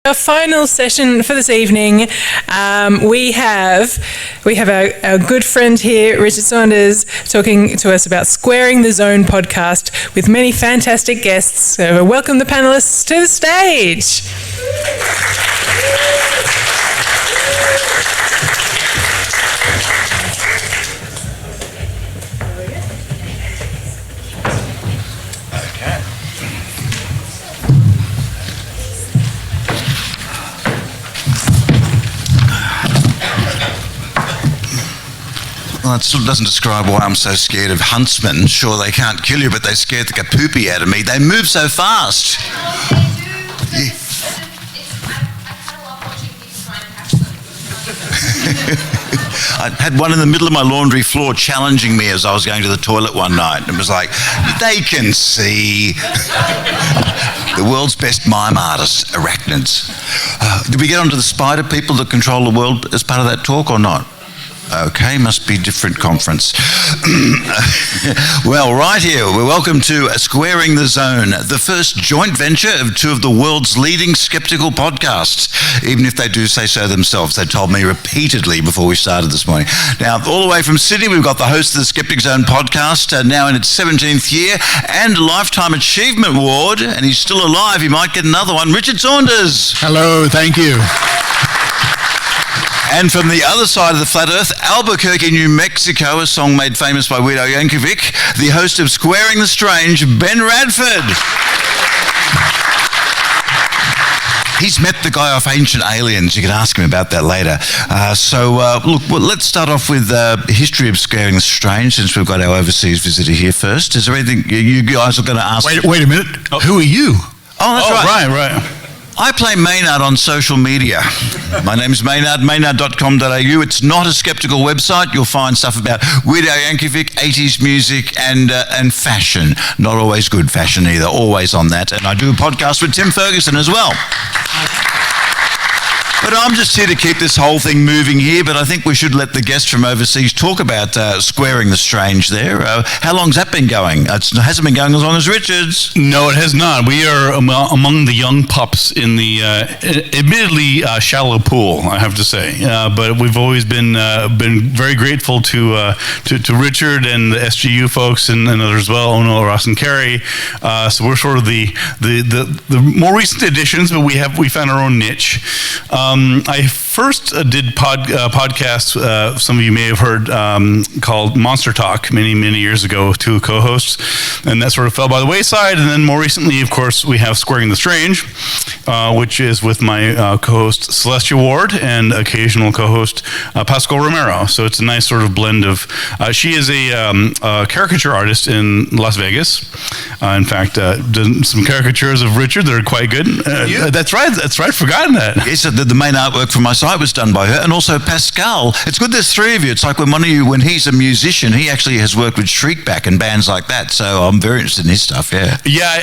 Our final session for this evening, we have our good friend here, Richard Saunders, talking to us about Squaring the Zone podcast with many fantastic guests. So welcome the panelists to the stage. Well, it still doesn't describe why I'm so scared of huntsmen. Sure, they can't kill you, but they scared the kapoopy out of me. They move so fast. Yeah. I had one in the middle of my laundry floor challenging me as I was going to the toilet one night. It was like, they can see. The world's best mime artists, arachnids. Did we get onto the spider people that control the world as part of that talk or not? Okay, must be different conference. Well, right here, we're welcome to Squaring the Zone, the first joint venture of two of the world's leading skeptical podcasts, even if they do say so themselves. They told me repeatedly before we started this morning. Now, all the way from Sydney, we've got the host of the Skeptic Zone podcast, now in its 17th year, and Lifetime Achievement Award, and he's still alive. He might get another one. Richard Saunders. Hello, thank you. And from the other side of the flat earth, Albuquerque, New Mexico, a song made famous by Weirdo Yankovic, the host of Squaring the Strange, Ben Radford. He's met the guy off Ancient Aliens. You can ask him about that later. Look, let's start off with the history of Squaring the Strange, since we've got our overseas visitor here first. Is there anything you guys are going to ask? Wait a minute. Oh. Who are you? Oh, that's right. Right. I play Maynard on social media. My name's Maynard, maynard.com.au. It's not a skeptical website. You'll find stuff about Weirdo Yankovic, 80s music, and fashion. Not always good fashion either, always on that. And I do a podcast with Tim Ferguson as well. But I'm just here to keep this whole thing moving here, but I think we should let the guests from overseas talk about Squaring the Strange there. How long's that been going? It hasn't been going as long as Richard's. No, it has not. We are among the young pups in the admittedly shallow pool, I have to say. But we've always been very grateful to Richard and the SGU folks and others as well, Ono, Ross, and Carrie. So we're sort of the more recent additions, but we found our own niche. I first did podcasts, some of you may have heard, called Monster Talk many years ago with two co-hosts, and that sort of fell by the wayside. And then more recently, of course, we have Squaring the Strange, which is with my co-host Celestia Ward and occasional co-host Pascal Romero. So it's a nice sort of blend of, she is a caricature artist in Las Vegas. In fact, done some caricatures of Richard that are quite good. That's right, forgotten that. Yes, the main artwork for my site was done by her, and also Pascal. It's good there's three of you. It's like when he's a musician, he actually has worked with Shriekback and bands like that, so I'm very interested in his stuff, yeah. Yeah,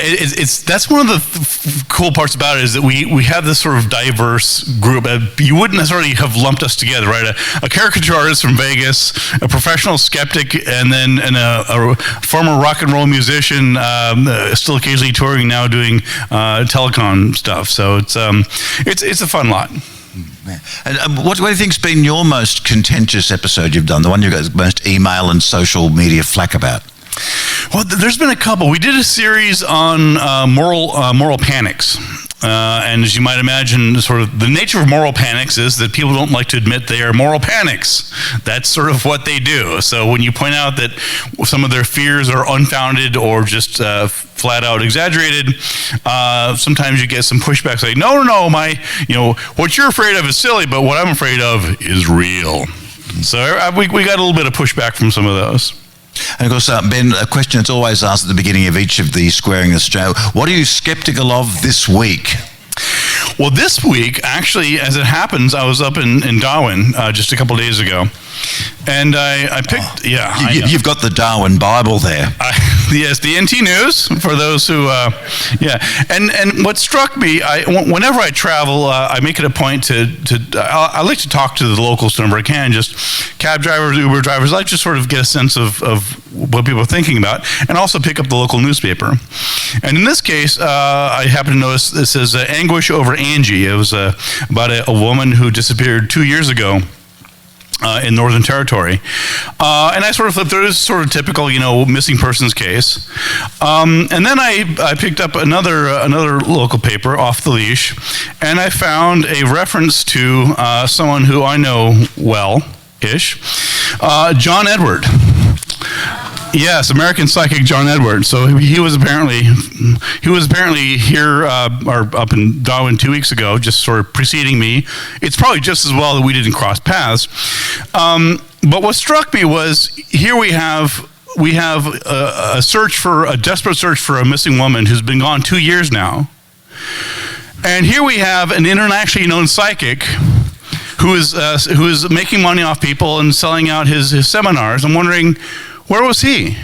that's one of the cool parts about it, is that we have this sort of diverse group. You wouldn't necessarily have lumped us together, right? A caricature artist from Vegas, a professional skeptic, and a former rock and roll musician, still occasionally touring now, doing telecom stuff. So it's a fun lot. And what do you think's been your most contentious episode you've done? The one you got most email and social media flack about? Well, there's been a couple. We did a series on moral panics. And as you might imagine, sort of the nature of moral panics is that people don't like to admit they are moral panics. That's sort of what they do. So when you point out that some of their fears are unfounded or just flat out exaggerated, sometimes you get some pushback saying, no, what you're afraid of is silly, but what I'm afraid of is real. So we got a little bit of pushback from some of those. And of course, Ben, a question that's always asked at the beginning of each of the Squaring the Strange: what are you skeptical of this week? Well, this week, actually, as it happens, I was up in Darwin just a couple of days ago, and I picked. You've got the Darwin Bible there. Yes, the NT News, for those who, yeah. And what struck me, whenever I travel, I make it a point I like to talk to the locals whenever I can, just cab drivers, Uber drivers. I like to sort of get a sense of what people are thinking about, and also pick up the local newspaper. And in this case, I happen to notice this is Anguish Over Angie. It was about a woman who disappeared 2 years ago. In Northern Territory. And I sort of flipped through this sort of typical, missing persons case. And then I picked up another local paper, Off the Leash, and I found a reference to someone who I know well-ish, John Edward. Yes, American psychic John Edward. So he was apparently here or up in Darwin 2 weeks ago, just sort of preceding me. It's probably just as well that we didn't cross paths. But what struck me was here we have a desperate search for a missing woman who's been gone 2 years now, and here we have an internationally known psychic who is making money off people and selling out his seminars. I'm wondering, where was he?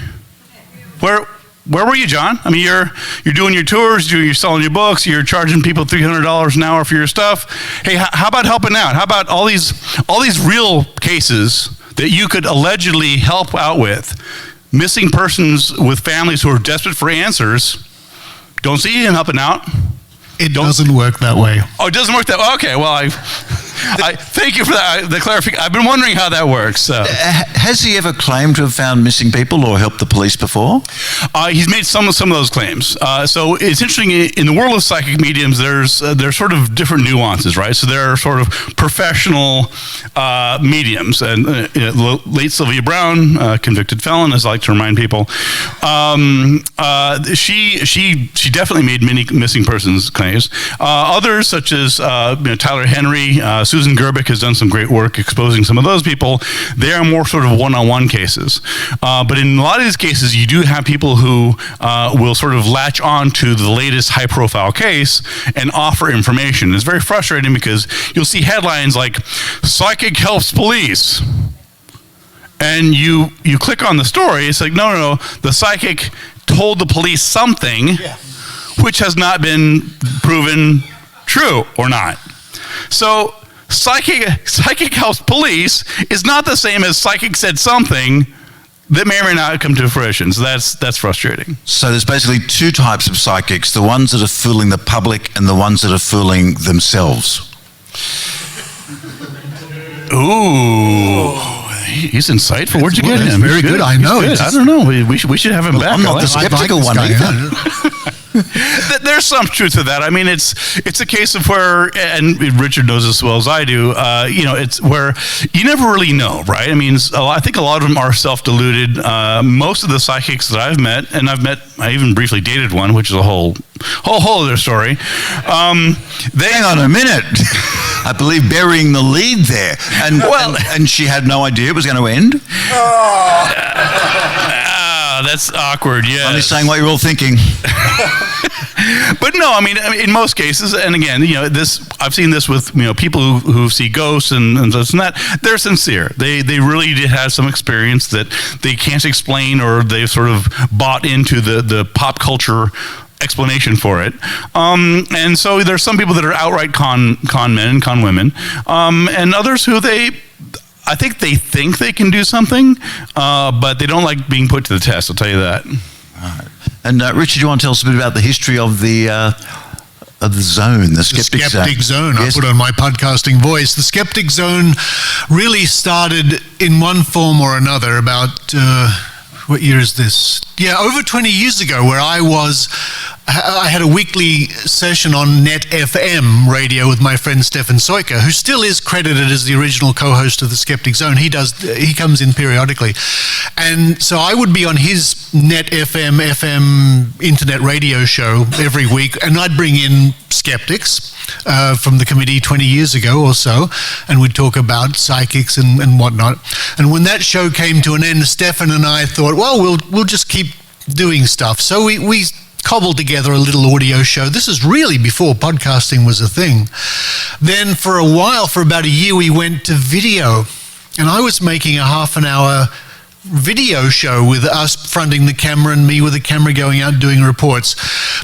Where were you, John? I mean, you're doing your tours, you're selling your books, you're charging people $300 an hour for your stuff. Hey, how about helping out? How about all these real cases that you could allegedly help out with? Missing persons with families who are desperate for answers. Don't see him helping out. It doesn't work that way. Oh, it doesn't work that way? Okay, well, I thank you for that, the clarification. I've been wondering how that works. So. Has he ever claimed to have found missing people or helped the police before? He's made some of those claims. So it's interesting, in the world of psychic mediums, there's sort of different nuances, right? So there are sort of professional mediums. And late Sylvia Brown, convicted felon, as I like to remind people, she definitely made many missing persons claims. Others, such as Tyler Henry, Susan Gerbic has done some great work exposing some of those people. They are more sort of one-on-one cases. But in a lot of these cases, you do have people who will sort of latch on to the latest high-profile case and offer information. It's very frustrating because you'll see headlines like, "Psychic helps police." And you click on the story, it's like, no, the psychic told the police something, which has not been proven true or not. So psychic helps police is not the same as psychic said something that may or may not come to fruition. So that's frustrating. So there's basically two types of psychics, the ones that are fooling the public and the ones that are fooling themselves. Ooh. He's insightful. Where'd you get him? Very good. I know. I don't know. We should have him back. I'm not the skeptical one either. There's some truth to that. I mean, it's a case of where, and Richard knows this as well as I do, it's where you never really know, right? I mean, I think a lot of them are self-deluded. Most of the psychics that I've met, and I even briefly dated one, which is a whole other story. Hang on a minute. I believe burying the lead there. And she had no idea it was going to end? That's awkward, yeah. I'm just saying what you're all thinking. But no, I mean, in most cases, and again, I've seen this with people who see ghosts and this and that. They're sincere. They really did have some experience that they can't explain, or they've sort of bought into the pop culture explanation for it. And so there's some people that are outright con men and con women, and others who I think they can do something, but they don't like being put to the test, I'll tell you that. All right. And Richard, you want to tell us a bit about the history of the zone, the Skeptic Zone? Yes. I put on my podcasting voice. The Skeptic Zone really started in one form or another about, what year is this? Yeah, over 20 years ago, where I had a weekly session on Net FM radio with my friend Stefan Soika, who still is credited as the original co-host of the Skeptic Zone. He comes in periodically. And so I would be on his Net FM internet radio show every week, and I'd bring in skeptics from the committee 20 years ago or so, and we'd talk about psychics and whatnot. And when that show came to an end, Stefan and I thought, well, we'll just keep doing stuff. So we cobbled together a little audio show. This is really before podcasting was a thing. Then for a while, for about a year, we went to video, and I was making a half an hour video show with us fronting the camera and me with the camera going out doing reports.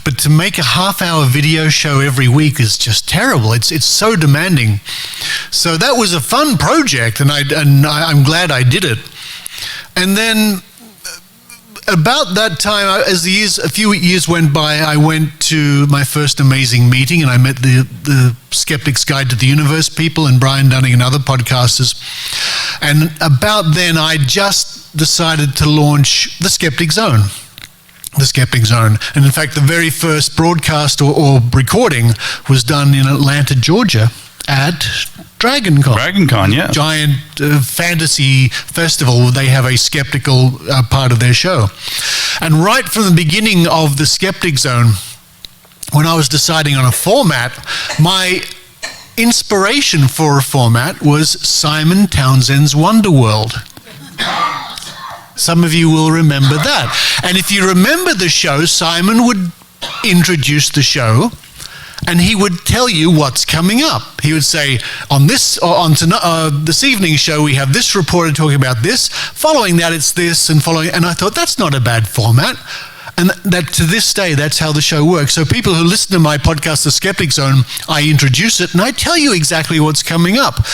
But to make a half-hour video show every week is just terrible. It's so demanding. So that was a fun project, and I'm glad I did it. And then about that time, as a few years went by, I went to my first amazing meeting, and I met the Skeptic's Guide to the Universe people and Brian Dunning and other podcasters. And about then, I just decided to launch the Skeptic Zone. The Skeptic Zone. And in fact, the very first broadcast or recording was done in Atlanta, Georgia at DragonCon. DragonCon, yeah. Giant fantasy festival. They have a skeptical part of their show. And right from the beginning of the Skeptic Zone, when I was deciding on a format, my inspiration for a format was Simon Townsend's Wonderworld. Some of you will remember that. And if you remember the show, Simon would introduce the show, and he would tell you what's coming up. He would say, on this evening's show, we have this reporter talking about this. Following that, it's this, and following. And I thought, that's not a bad format. And that to this day, that's how the show works. So people who listen to my podcast, The Skeptic Zone, I introduce it, and I tell you exactly what's coming up.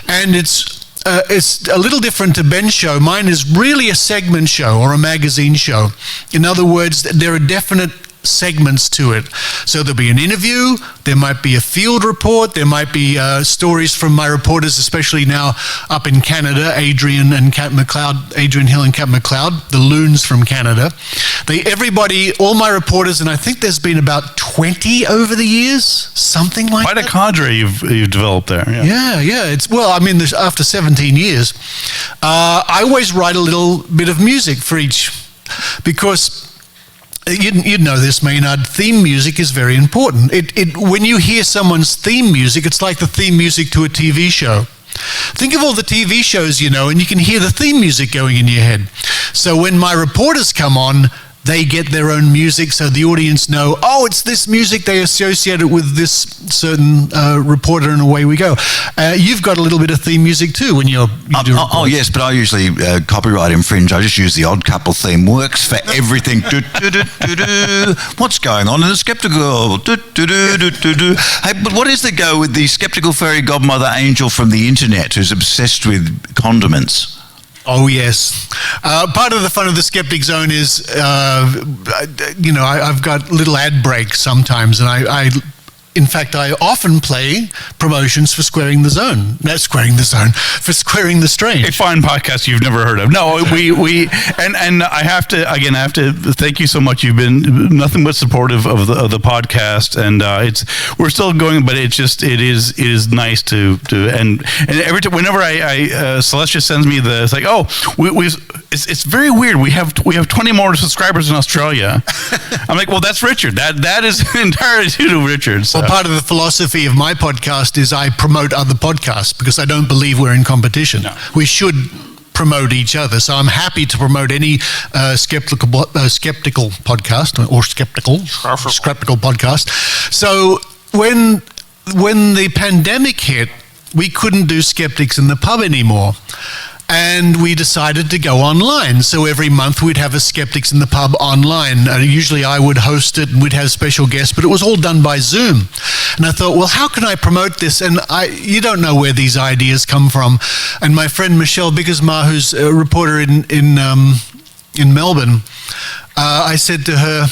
And it's a little different to Ben's show. Mine is really a segment show or a magazine show. In other words, there are definite segments to it. So there'll be an interview, there might be a field report, there might be stories from my reporters, especially now up in Canada, Adrian Hill and Kat McLeod, the loons from Canada. All my reporters, and I think there's been about 20 over the years, something like that. Quite a cadre you've developed there. Yeah. After 17 years, I always write a little bit of music for each, because you'd know this, Maynard. Theme music is very important. When you hear someone's theme music, it's like the theme music to a TV show. Think of all the TV shows you know, and you can hear the theme music going in your head. So when my reporters come on, they get their own music, so the audience know, oh, it's this music, they associate it with this certain reporter, and away we go. You've got a little bit of theme music too when you do reports. Oh, yes, but I usually copyright infringe. I just use the Odd Couple theme. Works for everything. What's going on in the skeptical? Hey, but what is the go with the skeptical fairy godmother angel from the internet who's obsessed with condiments? Oh, yes. Part of the fun of the Skeptic Zone is, I've got little ad breaks sometimes, and in fact, I often play promotions for Squaring the Zone. Not Squaring the Zone, for Squaring the Strange. A fine podcast you've never heard of. No, and I have to thank you so much. You've been nothing but supportive of the podcast, and we're still going, but it is nice to and every time whenever Celestia sends me it's like, oh, it's very weird. We have 20 more subscribers in Australia. I'm like, well, that's Richard. That is entirely due to Richard. So. Well, part of the philosophy of my podcast is I promote other podcasts because I don't believe we're in competition. No. We should promote each other. So I'm happy to promote any skeptical podcast or skeptical podcast. So when the pandemic hit, we couldn't do Skeptics in the Pub anymore. And we decided to go online. So every month we'd have a Skeptics in the Pub online. Usually I would host it and we'd have special guests, but it was all done by Zoom. And I thought, well, how can I promote this? And you don't know where these ideas come from. And my friend Michelle Biggersma, who's a reporter in Melbourne, I said to her,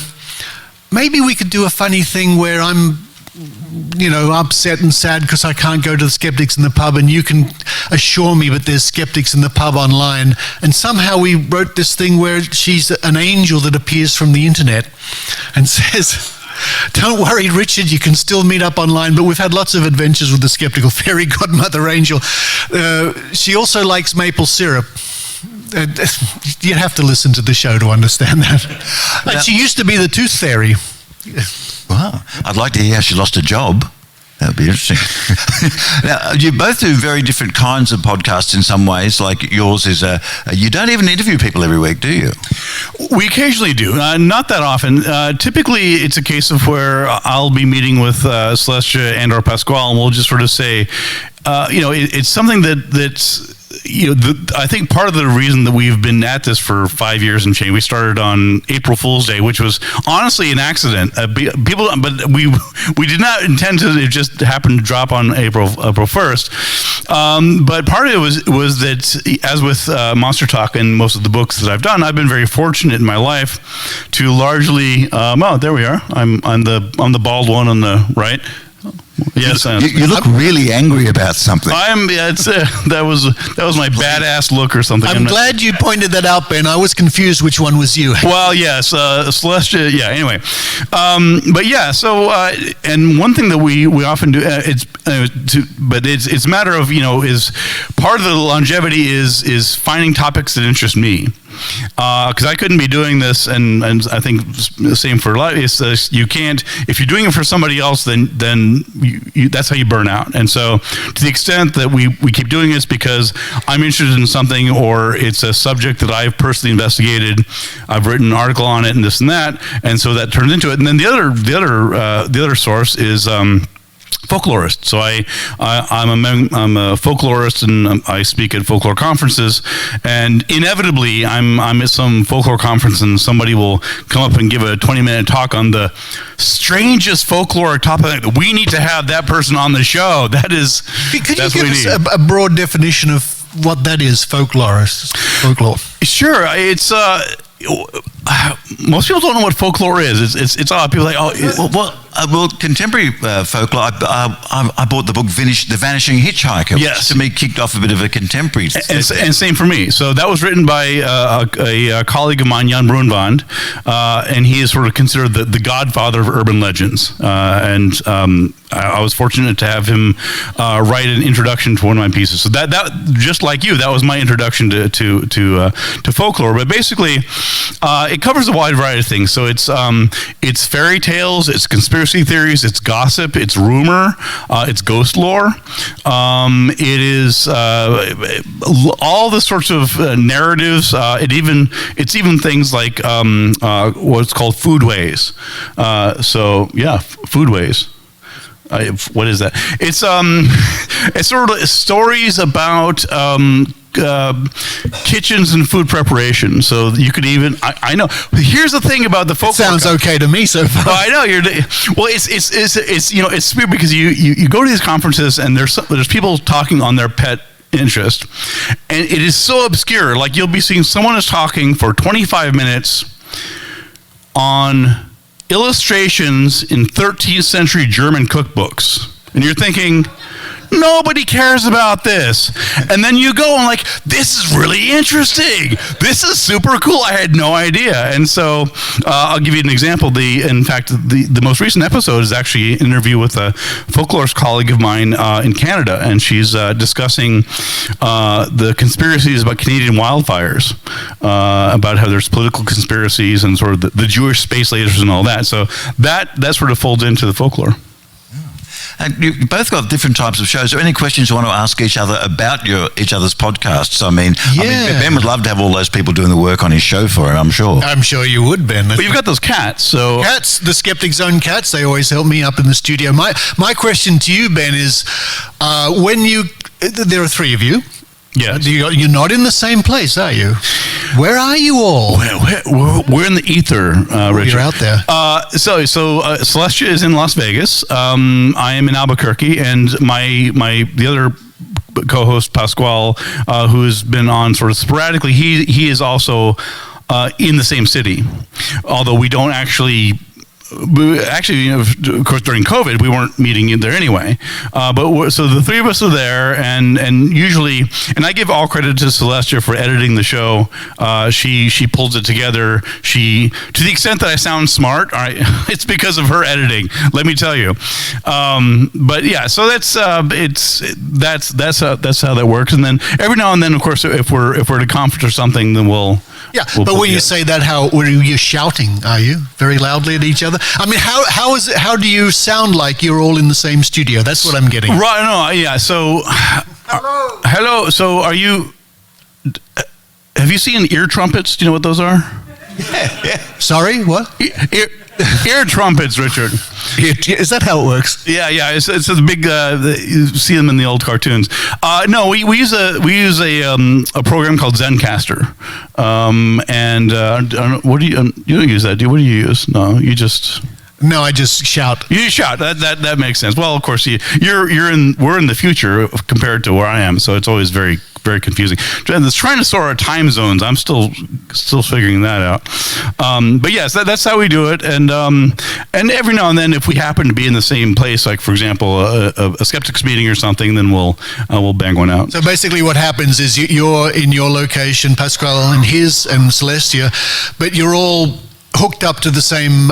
maybe we could do a funny thing where I'm upset and sad because I can't go to the Skeptics in the Pub, and you can assure me that there's Skeptics in the Pub online. And somehow we wrote this thing where she's an angel that appears from the internet and says, don't worry, Richard, you can still meet up online. But we've had lots of adventures with the skeptical fairy godmother angel. She also likes maple syrup. You'd have to listen to the show to understand that. And she used to be the tooth fairy. Wow. I'd like to hear how she lost a job. That would be interesting. Now, you both do very different kinds of podcasts in some ways. Like yours is you don't even interview people every week, do you? We occasionally do. Not that often. Typically, it's a case of where I'll be meeting with Celestia and or Pasquale, and we'll just sort of say, it's something that's I think part of the reason that we've been at this for 5 years and change, we started on April Fool's Day, which was honestly an accident. But we did not intend to. It just happened to drop on April 1st. But part of it was that, as with Monster Talk and most of the books that I've done, I've been very fortunate in my life to largely. There we are. I'm the bald one on the right. Yes, you look really angry about something. That was my badass look or something. I'm glad you pointed that out, Ben. I was confused which one was you. Well, yes, Celestia. Yeah. Anyway, but yeah. So, and one thing that we often do, it's a matter of is part of the longevity is finding topics that interest me. Because I couldn't be doing this, and I think the same for life. You can't, if you're doing it for somebody else, then that's how you burn out. And so, to the extent that we keep doing this because I'm interested in something, or it's a subject that I've personally investigated, I've written an article on it, and this and that, and so that turns into it. And then the other source is. Folklorist. So I'm a folklorist, and I speak at folklore conferences. And inevitably, I'm at some folklore conference, and somebody will come up and give a 20-minute talk on the strangest folklore topic. We need to have that person on the show. Could you give us a broad definition of what that is? Folklore. Sure. It's most people don't know what folklore is. It's odd. People are like, well, contemporary folklore. I bought the book The Vanishing Hitchhiker. Yes, which to me kicked off a bit of a contemporary. And same for me. So that was written by a colleague of mine, Jan Brunvand, and he is sort of considered the godfather of urban legends. And I was fortunate to have him write an introduction to one of my pieces. So that just like you, that was my introduction to folklore. But basically, it covers a wide variety of things. So it's fairy tales, it's conspiracy theories, it's gossip, it's rumor, it's ghost lore. It is all the sorts of narratives. It's even things like what's called foodways. Foodways. What is that? It's sort of stories about kitchens and food preparation. So you could even I know. Here's the thing about the folklore. Sounds okay to me so far. Well, I know it's weird because you go to these conferences and there's people talking on their pet interest, and it is so obscure. Like you'll be seeing someone is talking for 25 minutes on illustrations in 13th century German cookbooks, and you're thinking, nobody cares about this. And then you go and like, this is really interesting. This is super cool. I had no idea. And so I'll give you an example. The most recent episode is actually an interview with a folklorist colleague of mine in Canada, and she's discussing the conspiracies about Canadian wildfires, about how there's political conspiracies and sort of the Jewish space lasers and all that. So that sort of folds into the folklore. And you both got different types of shows. Are there any questions you want to ask each other about each other's podcasts? I mean, Ben would love to have all those people doing the work on his show for him, I'm sure. I'm sure you would, Ben. But you've got those cats, so... Cats, the Skeptic Zone cats, they always help me up in the studio. My question to you, Ben, is there are three of you. Yes. You're not in the same place, are you? Where are you all? We're in the ether, Richard. You're out there. So Celestia is in Las Vegas. I am in Albuquerque, and the other co-host, Pasquale, who's been on sort of sporadically, he is also in the same city, although we don't actually... Actually, of course, during COVID, we weren't meeting in there anyway. So the three of us are there, and usually, and I give all credit to Celestia for editing the show. She pulls it together. To the extent that I sound smart, it's because of her editing. Let me tell you. But yeah, so that's how that works. And then every now and then, of course, if we're at a conference or something, then we'll. Yeah, but when you say that, were you shouting? Are you very loudly at each other? I mean, how do you sound like you're all in the same studio? That's what I'm getting. Right? No, yeah. So, hello. So, have you seen ear trumpets? Do you know what those are? Yeah. Sorry, what? Air trumpets, Richard. Is that how it works? Yeah. It's a big. You see them in the old cartoons. No, we use a program called Zencaster. What do you don't use that? What do you use? No, you just. No, I just shout. You shout. That makes sense. Well, of course, we're in the future compared to where I am, so it's always very, very confusing. It's trying to sort our time zones. I'm still figuring that out. But yes, that's how we do it. And every now and then, if we happen to be in the same place, like for example, a skeptics meeting or something, then we'll bang one out. So basically, what happens is you're in your location, Pasquale in his, and Celestia, but you're all hooked up to the same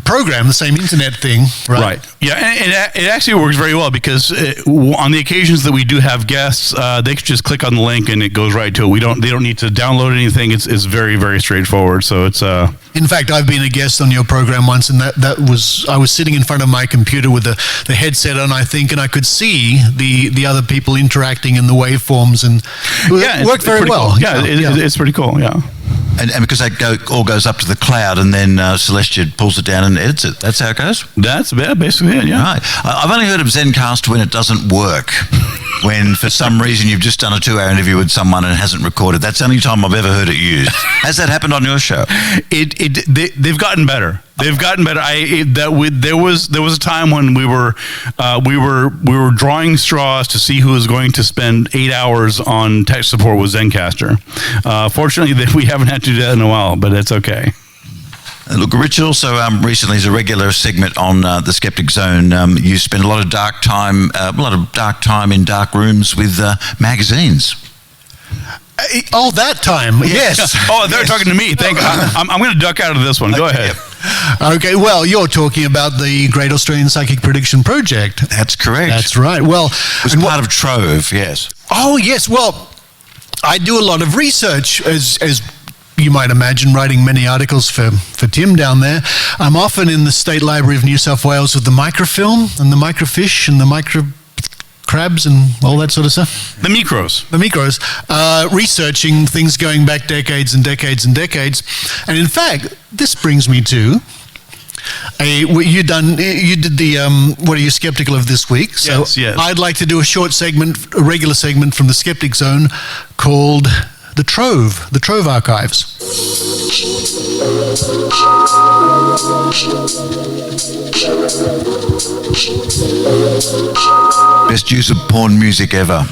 program, the same internet thing, right? Yeah, and it actually works very well because on the occasions that we do have guests, they can just click on the link and it goes right to it. They don't need to download anything. It's very, very straightforward. So it's In fact, I've been a guest on your program once, and I was sitting in front of my computer with the headset on, I think, and I could see the other people interacting in the waveforms, and it worked very well. Cool. Yeah, it's pretty cool. Yeah. And because that all goes up to the cloud, and then Celestia pulls it down and edits it. That's how it goes? That's basically it, yeah. Right. I've only heard of Zencast when it doesn't work. When, for some reason, you've just done a 2-hour interview with someone and it hasn't recorded. That's the only time I've ever heard it used. Has that happened on your show? They've gotten better. They've gotten better. There was a time when we were drawing straws to see who was going to spend 8 hours on tech support with Zencaster. Fortunately, we haven't had to do that in a while, but it's okay. Look, Richard also recently is a regular segment on the Skeptic Zone. You spend a lot of dark time in dark rooms with magazines. Oh, that time, yes. Oh, they're talking to me. Thank God. I'm going to duck out of this one. Go ahead. Okay, well, you're talking about the Great Australian Psychic Prediction Project. That's correct. That's right. Well, it was part of Trove, yes. Oh, yes. Well, I do a lot of research, as you might imagine, writing many articles for Tim down there. I'm often in the State Library of New South Wales with the microfilm and the microfish and the micro crabs and all that sort of stuff. The micros, researching things going back decades and decades and decades. And in fact, this brings me to you did the what are you skeptical of this week? So yes. I'd like to do a regular segment from the Skeptic Zone called the Trove Archives. Best use of porn music ever.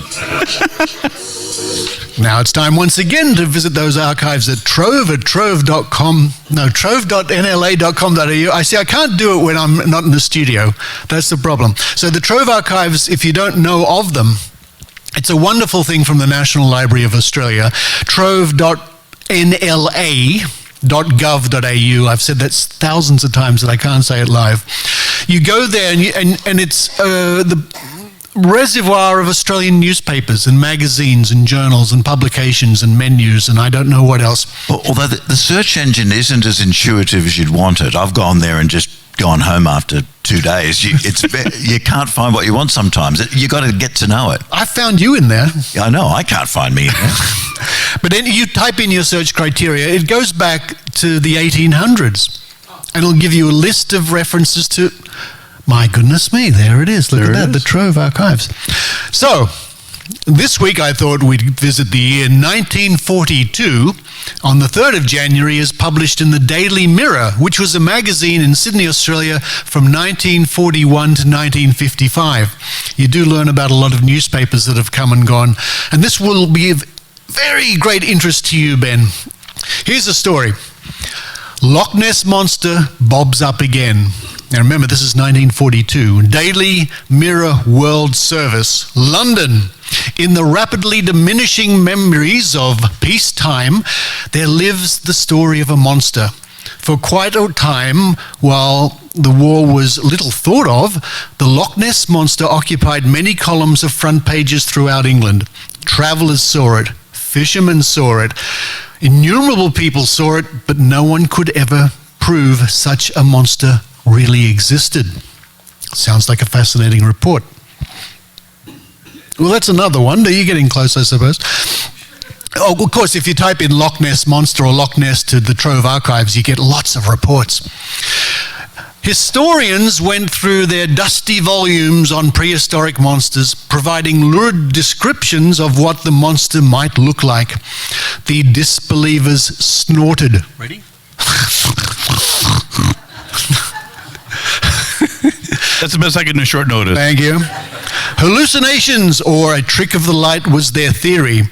Now it's time once again to visit those archives at trove.nla.com.au. I can't do it when I'm not in the studio. That's the problem. So the Trove Archives, if you don't know of them, it's a wonderful thing from the National Library of Australia, trove.nla.gov.au. I've said that thousands of times that I can't say it live. You go there and it's the reservoir of Australian newspapers and magazines and journals and publications and menus and I don't know what else. Although the search engine isn't as intuitive as you'd want it. I've gone there and just gone home after 2 days. You can't find what you want sometimes. You got to get to know it. I found you in there. I know. I can't find me in there. But then you type in your search criteria. It goes back to the 1800s. And it'll give you a list of references to... My goodness me, there it is. Look at that, the Trove Archives. So, this week I thought we'd visit the year 1942. On the 3rd of January is published in the Daily Mirror, which was a magazine in Sydney, Australia from 1941 to 1955. You do learn about a lot of newspapers that have come and gone. And this will be of very great interest to you, Ben. Here's a story. Loch Ness Monster bobs up again. Now remember, this is 1942. Daily Mirror World Service, London. In the rapidly diminishing memories of peacetime, there lives the story of a monster. For quite a time, while the war was little thought of, the Loch Ness Monster occupied many columns of front pages throughout England. Travellers saw it. Fishermen saw it. Innumerable people saw it, but no one could ever prove such a monster really existed. Sounds like a fascinating report. Well, that's another one. You're getting close, I suppose. Oh, of course, if you type in Loch Ness Monster or Loch Ness to the Trove Archives, you get lots of reports. Historians went through their dusty volumes on prehistoric monsters, providing lurid descriptions of what the monster might look like. The disbelievers snorted. Ready? That's the best I can do short notice. Thank you. Hallucinations or a trick of the light was their theory.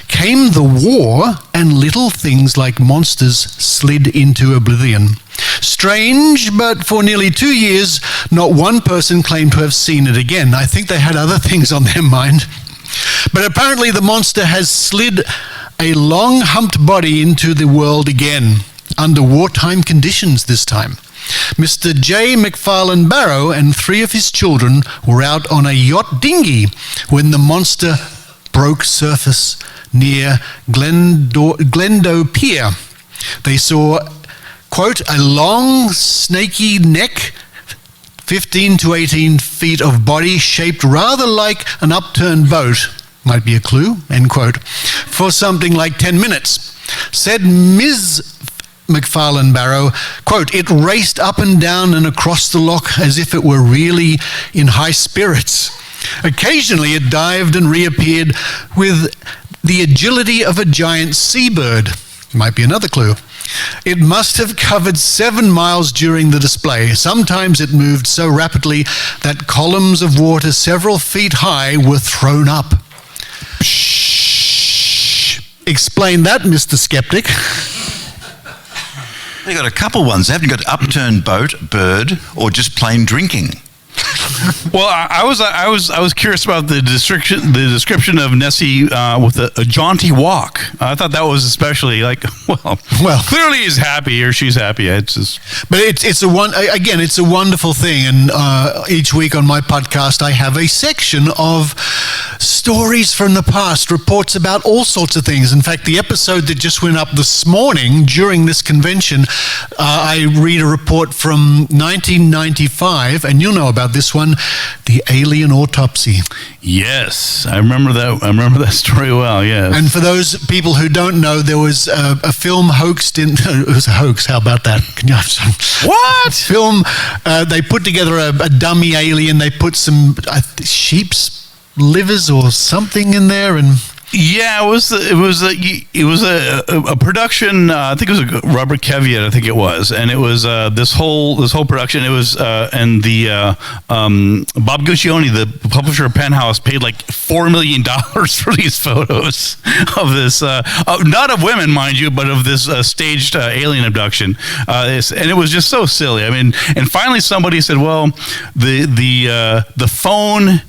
Came the war and little things like monsters slid into oblivion. Strange, but for nearly 2 years, not one person claimed to have seen it again. I think they had other things on their mind. But apparently the monster has slid a long humped body into the world again, under wartime conditions this time. Mr. J. McFarlane Barrow and 3 of his children were out on a yacht dinghy when the monster broke surface near Glendo Pier. They saw, quote, a long, snaky neck, 15 to 18 feet of body shaped rather like an upturned boat, might be a clue, end quote, for something like 10 minutes. Said Ms. McFarlane Barrow, quote, it raced up and down and across the loch as if it were really in high spirits. Occasionally it dived and reappeared with the agility of a giant seabird. Might be another clue. It must have covered 7 miles during the display. Sometimes it moved so rapidly that columns of water several feet high were thrown up. Psh. Explain that, Mr. Skeptic. You've got a couple ones. Haven't you got upturned boat, bird, or just plain drinking? Well, I was curious about the description of Nessie with a jaunty walk. I thought that was especially well, clearly he's happy or she's happy. It's just, but it's a wonderful thing. And each week on my podcast, I have a section of stories from the past, reports about all sorts of things. In fact, the episode that just went up this morning during this convention, I read a report from 1995, and you'll know about this one, the alien autopsy. Yes, I remember that. I remember that story well. Yes. And for those people who don't know, there was a film hoaxed in. It was a hoax. How about that? Can you have some? What film? They put together a dummy alien. They put some sheep's livers or something in there, and yeah, it was a production. I think it was a Robert Keviat. I think it was, and it was this whole production. It was and the Bob Guccione, the publisher of Penthouse, paid like $4 million for these photos of this, not of women, mind you, but of this staged alien abduction. And it was just so silly. I mean, and finally somebody said, "Well, the phone."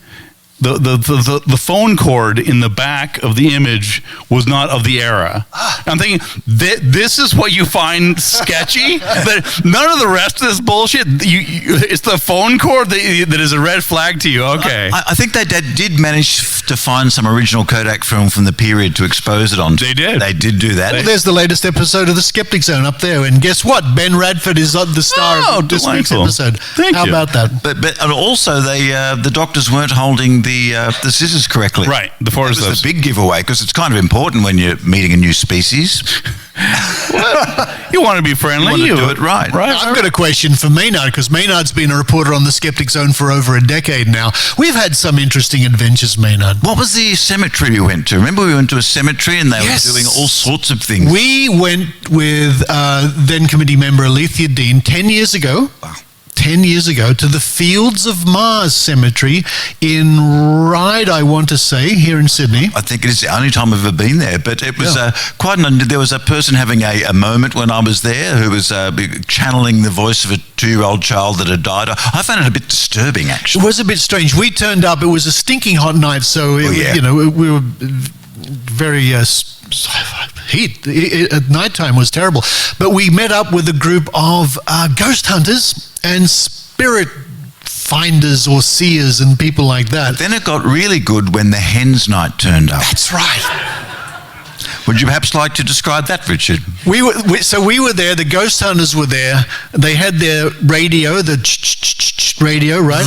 The phone cord in the back of the image was not of the era. I'm thinking, this is what you find sketchy? That none of the rest of this bullshit, it's the phone cord that is a red flag to you. Okay. I think they did manage to find some original Kodak film from the period to expose it on. They did. They did do that. Well, there's the latest episode of the Skeptic Zone up there. And guess what? Ben Radford is the star of this week's episode. Thank you. How about that? But and also the doctors weren't holding the scissors correctly. Right, the forest that was the big giveaway, because it's kind of important when you're meeting a new species. You want to be friendly. You want to do it right. I've got a question for Maynard, because Maynard's been a reporter on the Skeptic Zone for over a decade now. We've had some interesting adventures, Maynard. What was the cemetery we went to? Remember we went to a cemetery and they were doing all sorts of things. We went with then committee member Alethea Dean 10 years ago. Wow. 10 years ago to the Fields of Mars Cemetery in Ryde, I want to say, here in Sydney. I think it is the only time I've ever been there, but it was quite there was a person having a moment when I was there who was channeling the voice of a 2-year-old child that had died. I found it a bit disturbing, actually. It was a bit strange. We turned up, it was a stinking hot night, so we were very heat at nighttime was terrible, but we met up with a group of ghost hunters and spirit finders or seers and people like that. But then it got really good when the Hens Night turned up. That's right. Would you perhaps like to describe that, Richard? We were there, the ghost hunters were there. They had their radio, the radio, right?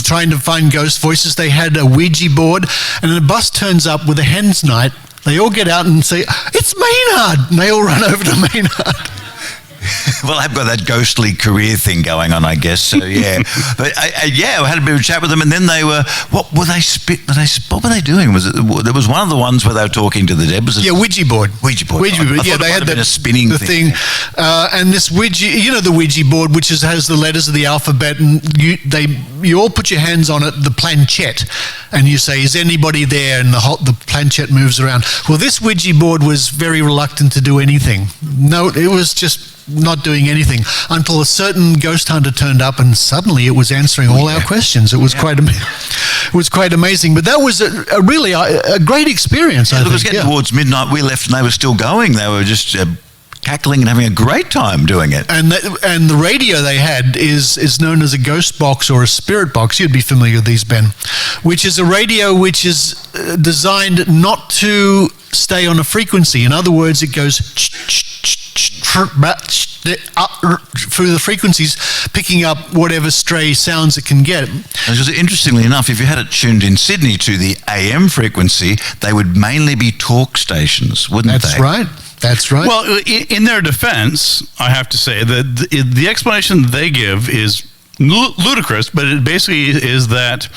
Trying to find ghost voices. They had a Ouija board, and then a bus turns up with a Hens Night. They all get out and say, "It's Maynard!" And they all run over to Maynard. Well, I've got that ghostly career thing going on, I guess. So yeah, but I had a bit of a chat with them, and then they were. What were they? What were they doing? There was one of the ones where they were talking to the dead. Was it? Yeah, Ouija board. Ouija board. Yeah, they had a spinning thing. And this Ouija, the Ouija board, which has the letters of the alphabet, and you all put your hands on it, the planchette, and you say, "Is anybody there?" And the planchette moves around. Well, this Ouija board was very reluctant to do anything. No, it was just not doing anything until a certain ghost hunter turned up, and suddenly it was answering all our questions. It was quite amazing. But that was a really great experience. I think. It was getting towards midnight. We left, and they were still going. They were just cackling and having a great time doing it. And the radio they had is known as a ghost box or a spirit box. You'd be familiar with these, Ben, which is a radio which is designed not to stay on a frequency. In other words, it goes through the frequencies, picking up whatever stray sounds it can get. Because interestingly enough, if you had it tuned in Sydney to the AM frequency, they would mainly be talk stations, wouldn't they? That's right. Well, in their defense, I have to say that the explanation they give is ludicrous, but it basically is that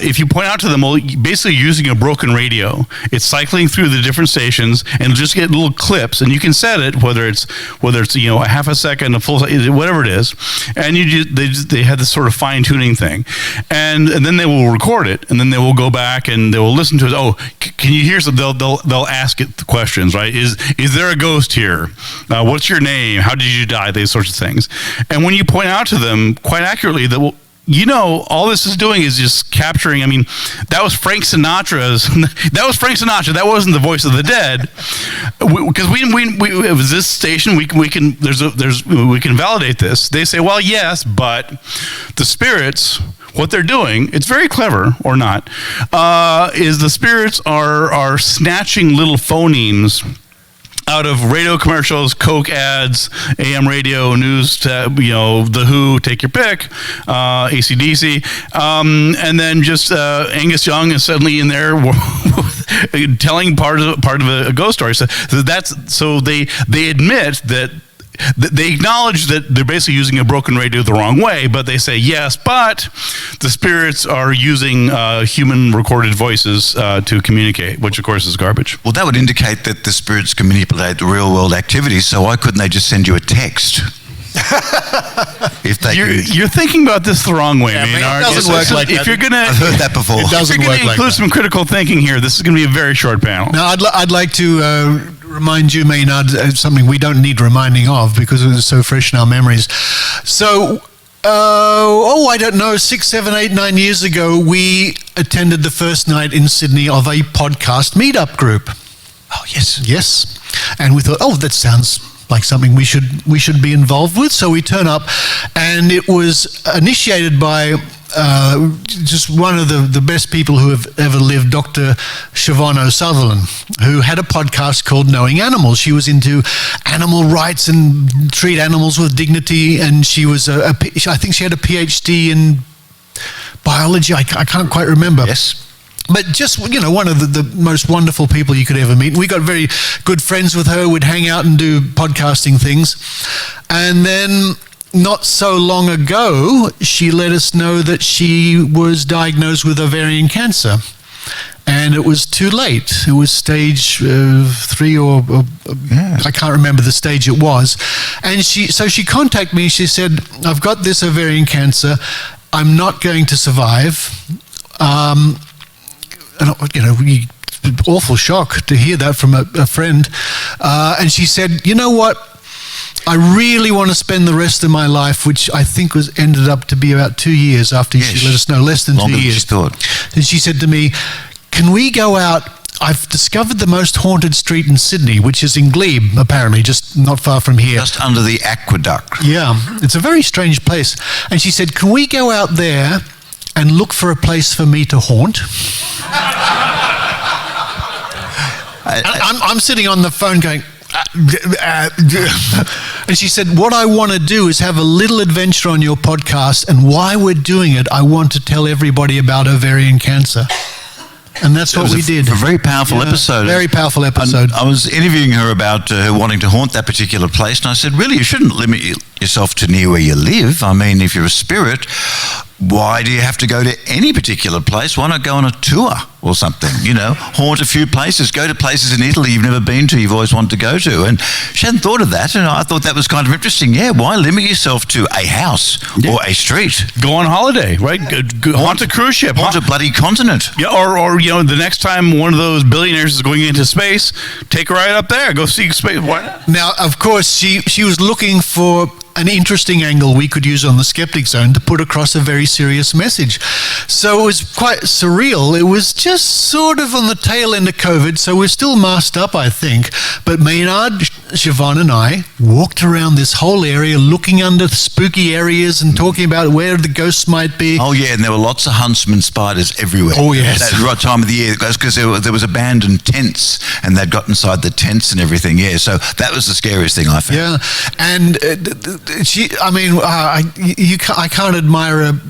if you point out to them, well, basically using a broken radio, it's cycling through the different stations and it'll just get little clips, and you can set it whether it's a half a second, a full, whatever it is, and they had this sort of fine tuning thing, and then they will record it, and then they will go back and they will listen to it. Oh, can you hear something? They'll ask it the questions, right? Is there a ghost here? What's your name? How did you die? These sorts of things. And when you point out to them quite accurately that, well, all this is doing is just capturing. I mean, that was Frank Sinatra's. That was Frank Sinatra. That wasn't the voice of the dead. Because it was this station. We can validate this. They say, well, yes, but the spirits, what they're doing, it's very clever or not, is the spirits are snatching little phonemes out of radio commercials, Coke ads, AM radio, news, The Who, take your pick, AC/DC, and then just Angus Young is suddenly in there telling part of a ghost story. So they admit that. They acknowledge that they're basically using a broken radio the wrong way, but they say, yes, but the spirits are using human recorded voices to communicate, which of course is garbage. Well, that would indicate that the spirits can manipulate the real world activities, so why couldn't they just send you a text? You're thinking about this the wrong way, Maynard. It doesn't work like that. If you're gonna, I've heard that before. It doesn't if you're work gonna like include that. some critical thinking here, this is going to be a very short panel. Now, I'd like to remind you, Maynard, something we don't need reminding of because it was so fresh in our memories. So, I don't know, 6, 7, 8, 9 years ago, we attended the first night in Sydney of a podcast meetup group. Oh, yes. Yes. And we thought, that sounds like something we should be involved with. So we turn up, and it was initiated by just one of the best people who have ever lived, Dr. Siobhan O'Sutherland, who had a podcast called Knowing Animals. She was into animal rights and treat animals with dignity, and she was I think she had a PhD in biology. I can't quite remember. Yes. But just, one of the most wonderful people you could ever meet. We got very good friends with her. We'd hang out and do podcasting things. And then not so long ago, she let us know that she was diagnosed with ovarian cancer. And it was too late. It was stage 3 or I can't remember the stage it was. And she contacted me. She said, I've got this ovarian cancer. I'm not going to survive. Awful shock to hear that from a friend. And she said, you know what? I really want to spend the rest of my life, which I think ended up to be about 2 years after she let us know, less than 2 years. Longer than she thought. And she said to me, can we go out? I've discovered the most haunted street in Sydney, which is in Glebe, apparently, just not far from here. Just under the aqueduct. Yeah, it's a very strange place. And she said, can we go out there and look for a place for me to haunt? I'm sitting on the phone going, and she said, what I want to do is have a little adventure on your podcast, and while we're doing it, I want to tell everybody about ovarian cancer. And that's what we did. A very powerful episode. Very powerful episode. I was interviewing her about her wanting to haunt that particular place, and I said, really, you shouldn't limit yourself to near where you live. I mean, if you're a spirit, why do you have to go to any particular place? Why not go on a tour or something? Haunt a few places. Go to places in Italy you've never been to, you've always wanted to go to. And she hadn't thought of that, and I thought that was kind of interesting. Yeah, why limit yourself to a house or a street? Go on holiday, right? Haunt a cruise ship. Haunt a bloody continent. Yeah, or the next time one of those billionaires is going into space, take a ride up there. Go see space. Why not? Now, of course, she was looking for an interesting angle we could use on the Skeptic Zone to put across a very serious message. So it was quite surreal. It was just sort of on the tail end of COVID, so we're still masked up, I think. But Maynard, Siobhan and I walked around this whole area looking under the spooky areas and talking about where the ghosts might be. Oh, yeah, and there were lots of huntsman spiders everywhere. Oh, yes. That right time of the year, because there was abandoned tents, and they'd got inside the tents and everything, yeah. So that was the scariest thing I found. Yeah, and I can't admire her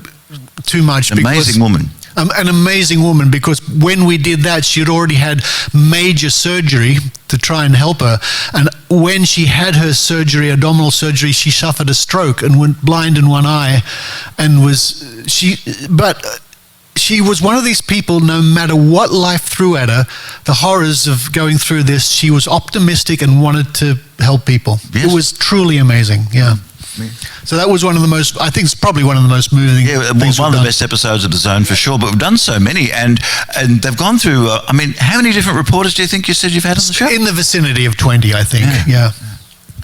too much. Amazing woman. An amazing woman, because when we did that, she had already had major surgery to try and help her. And when she had her surgery, abdominal surgery, she suffered a stroke and went blind in one eye. But she was one of these people, no matter what life threw at her, the horrors of going through this, she was optimistic and wanted to help people. Yes. It was truly amazing, yeah. So that was one of the most, I think it's probably one of the most moving things one of the best episodes of The Zone for sure, but we've done so many, and they've gone through, how many different reporters do you think you said you've had on the show? In the vicinity of 20, I think, yeah.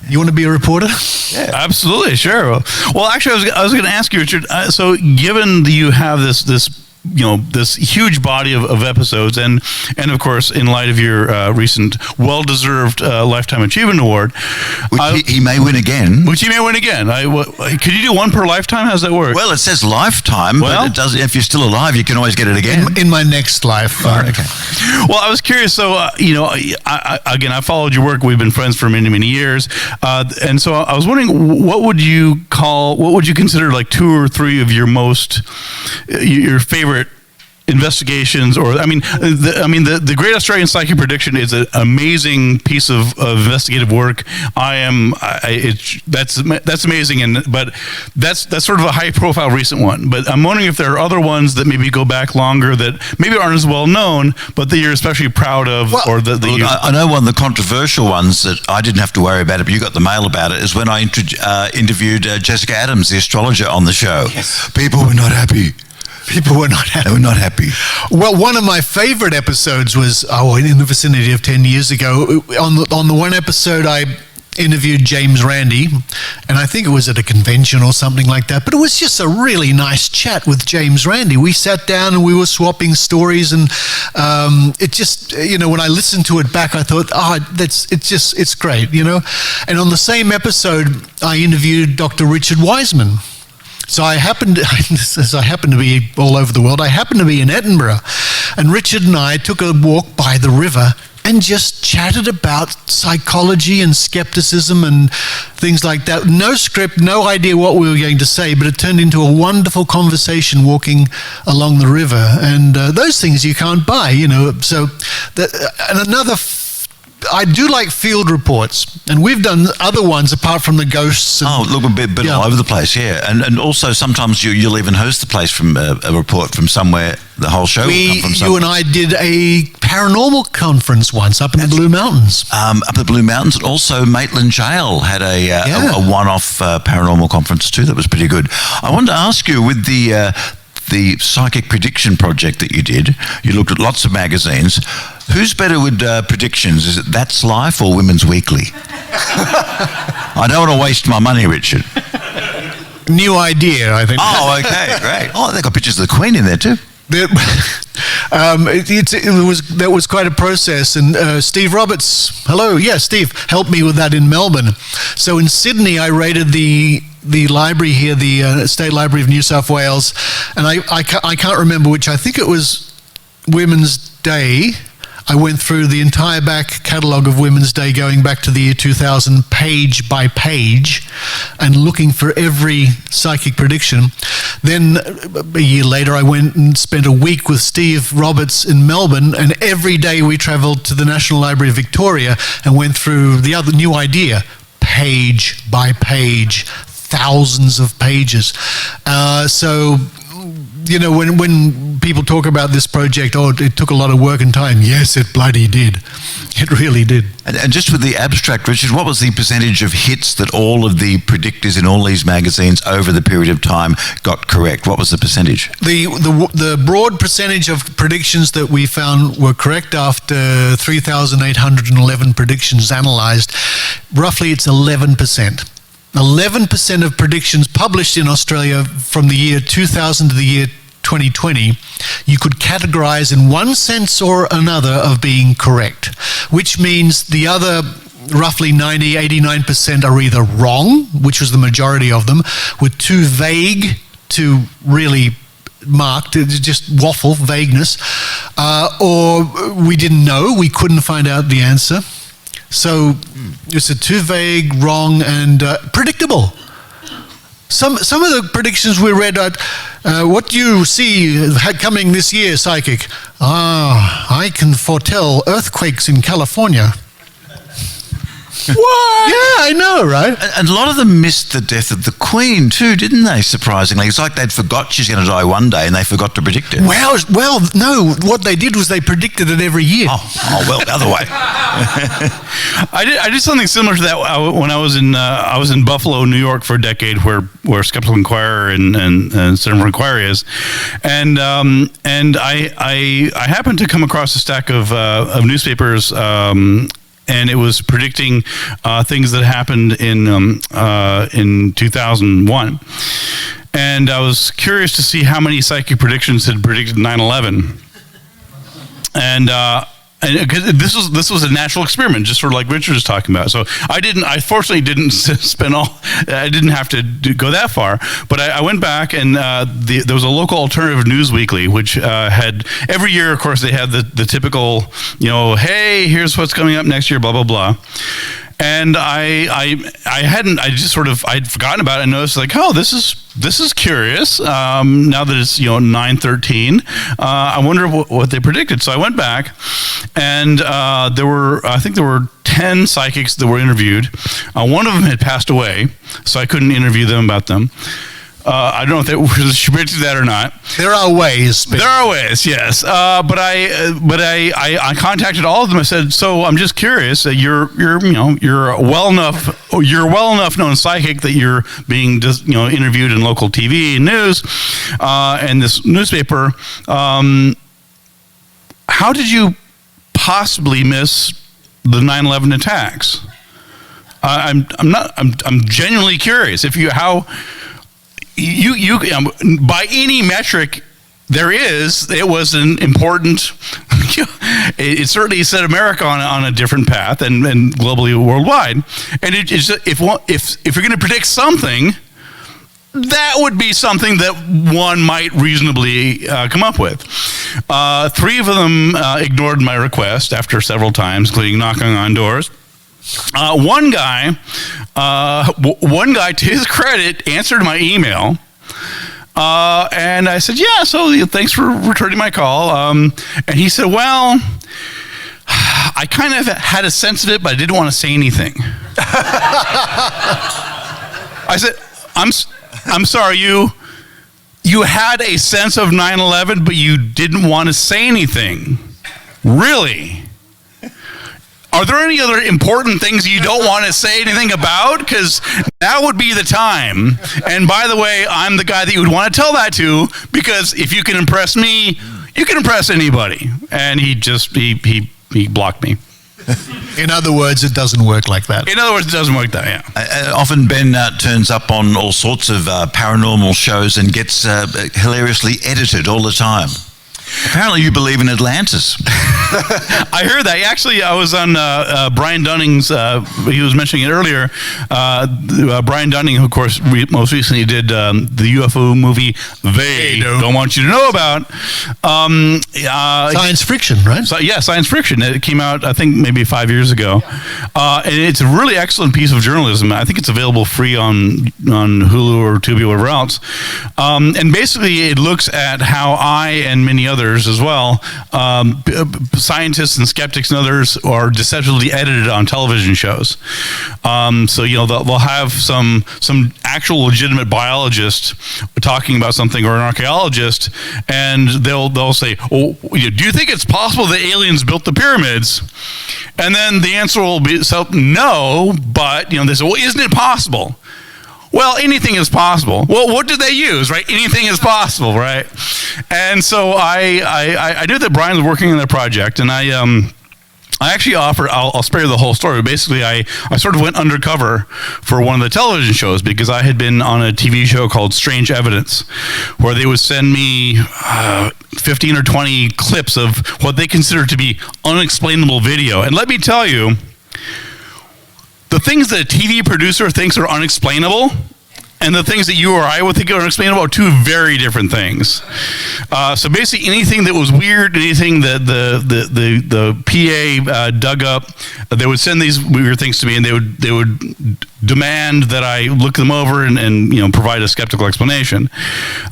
You want to be a reporter? Yeah, absolutely, sure. Well, actually, I was going to ask you, Richard, so given that you have this huge body of episodes, and of course, in light of your recent well-deserved Lifetime Achievement Award, which he may win again. Could you do one per lifetime? How does that work? Well, it says lifetime, but it does. If you're still alive, you can always get it again. In my next life. Okay. Well, I was curious. So, I followed your work. We've been friends for many, many years, and so I was wondering, what would you consider like 2 or 3 of your your favorite investigations, or the Great Australian Psychic Prediction is an amazing piece of investigative work. That's amazing, but that's sort of a high profile recent one. But I'm wondering if there are other ones that maybe go back longer that maybe aren't as well known, but that you're especially proud of. I know one of the controversial ones that I didn't have to worry about it, but you got the mail about it, is when I interviewed Jessica Adams, the astrologer, on the show. Yes. People were not happy. People were not happy. They were not happy. Well, one of my favorite episodes was in the vicinity of 10 years ago. On the one episode, I interviewed James Randi, and I think it was at a convention or something like that, but it was just a really nice chat with James Randi. We sat down and we were swapping stories, and it just, when I listened to it back, I thought, it's great, And on the same episode, I interviewed Dr. Richard Wiseman. So I happened to be all over the world. I happened to be in Edinburgh, and Richard and I took a walk by the river and just chatted about psychology and skepticism and things like that. No script, no idea what we were going to say, but it turned into a wonderful conversation walking along the river. And those things you can't buy, I do like field reports, and we've done other ones apart from the ghosts. Look, a bit all over the place, yeah. And also sometimes you'll even host the place from a report from somewhere. The whole show will come from somewhere. You and I did a paranormal conference once up in the Blue Mountains. Up in the Blue Mountains, and also Maitland Jail had a one-off paranormal conference too. That was pretty good. I wanted to ask you, with the psychic prediction project that you did, you looked at lots of magazines. Who's better with predictions? Is it That's Life or Women's Weekly? I don't want to waste my money, Richard. New idea, I think. Oh, okay, great. Oh, they got pictures of the Queen in there too. That was quite a process, and Steve Roberts, Steve, helped me with that in Melbourne. So in Sydney, I raided the library here, the State Library of New South Wales, and I can't remember which. I think it was Women's Day. I went through the entire back catalogue of Women's Day going back to the year 2000, page by page, and looking for every psychic prediction. Then a year later, I went and spent a week with Steve Roberts in Melbourne, and every day we travelled to the National Library of Victoria and went through the other new idea, page by page, thousands of pages. So, you know, when people talk about this project, oh, it took a lot of work and time. Yes, it bloody did. It really did. And just with the abstract, Richard, what was the percentage of hits that all of the predictors in all these magazines over the period of time got correct? What was the percentage? The broad percentage of predictions that we found were correct after 3,811 predictions analysed, roughly it's 11%. 11% of predictions published in Australia from the year 2000 to the year 2020, you could categorize in one sense or another of being correct, which means the other roughly 90, 89% are either wrong, which was the majority of them, were too vague to really mark, just waffle, vagueness, or we didn't know, we couldn't find out the answer. So it's a too vague, wrong, and predictable. Some of the predictions we read at, what do you see coming this year, psychic? I can foretell earthquakes in California. What? Yeah, I know, right? And a lot of them missed the death of the Queen too, didn't they, surprisingly? It's like they'd forgot she's going to die one day and they forgot to predict it. Well, no, what they did was they predicted it every year. Oh well, the other way. I did something similar to that when I was in Buffalo, New York for a decade, where Skeptical Inquirer and Center for Inquiry is, and I happened to come across a stack of newspapers. And it was predicting things that happened in 2001. And I was curious to see how many psychic predictions had predicted 9/11. And this was a natural experiment, just sort of like Richard was talking about. So I fortunately didn't I didn't have to go that far, but I went back and there was a local alternative news weekly, which had, every year, of course, they had the typical, hey, here's what's coming up next year, blah, blah, blah. And I'd forgotten about it and noticed, like, oh, this is curious. Now that it's 9/13, I wonder what they predicted. So I went back, and there were 10 psychics that were interviewed. One of them had passed away, so I couldn't interview them about them. I don't know if she predicted that or not. There are ways. There are ways, yes. But I contacted all of them. I said, so I'm just curious. You're well enough known psychic that you're being interviewed in local TV and news and this newspaper. How did you possibly miss the 9/11 attacks? I'm genuinely curious. You by any metric it was an important, it certainly set America on a different path and globally, worldwide. And if you're going to predict something, that would be something that one might reasonably come up with. 3 of them ignored my request after several times, including knocking on doors. One guy, to his credit, answered my email, and I said, "Yeah, so thanks for returning my call." And he said, "Well, I kind of had a sense of it, but I didn't want to say anything." I said, "I'm sorry, you had a sense of 9/11, but you didn't want to say anything, really?" Are there any other important things you don't want to say anything about? Because that would be the time. And by the way, I'm the guy that you would want to tell that to, because if you can impress me, you can impress anybody. And he blocked me. In other words, it doesn't work like that. In other words, it doesn't work that, yeah. Often Ben turns up on all sorts of paranormal shows and gets hilariously edited all the time. Apparently you believe in Atlantis. I heard that. Actually, I was on Brian Dunning's, he was mentioning it earlier. Brian Dunning, who, of course, most recently did the UFO movie They Don't Want You to Know About. Science fiction, right? Science fiction. It came out, I think, maybe 5 years ago. And it's a really excellent piece of journalism. I think it's available free on Hulu or Tubi or whatever else. And basically, it looks at how I and many others as well, scientists and skeptics and others, are deceptively edited on television shows. So they'll have some actual legitimate biologist talking about something, or an archaeologist, and they'll say, "Oh, do you think it's possible that aliens built the pyramids?" And then the answer will be, no, but they say, "Well, isn't it possible?" Well, anything is possible. Well, what did they use, right? Anything is possible, right? And so I knew that Brian was working on that project, and I actually offered, I'll spare you the whole story. Basically, I sort of went undercover for one of the television shows, because I had been on a TV show called Strange Evidence, where they would send me 15 or 20 clips of what they consider to be unexplainable video. And let me tell you, the things that a TV producer thinks are unexplainable and the things that you or I would think are unexplainable are two very different things. So basically, anything that was weird, anything that the PA dug up, they would send these weird things to me, and they would demand that I look them over and provide a skeptical explanation.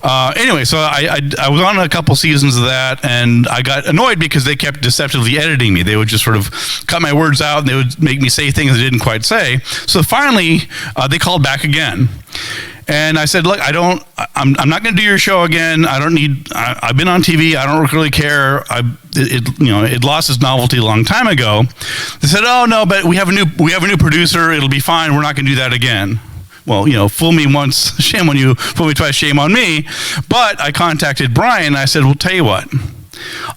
Anyway, so I was on a couple seasons of that, and I got annoyed because they kept deceptively editing me. They would just sort of cut my words out, and they would make me say things I didn't quite say. So finally, they called back again. And I said, look, I'm not going to do your show again. I've been on TV. I don't really care. It lost its novelty a long time ago. They said, oh no, but we have a new producer. It'll be fine. We're not going to do that again. Well, fool me once, shame on you. Fool me twice, shame on me. But I contacted Brian. And I said, well, tell you what.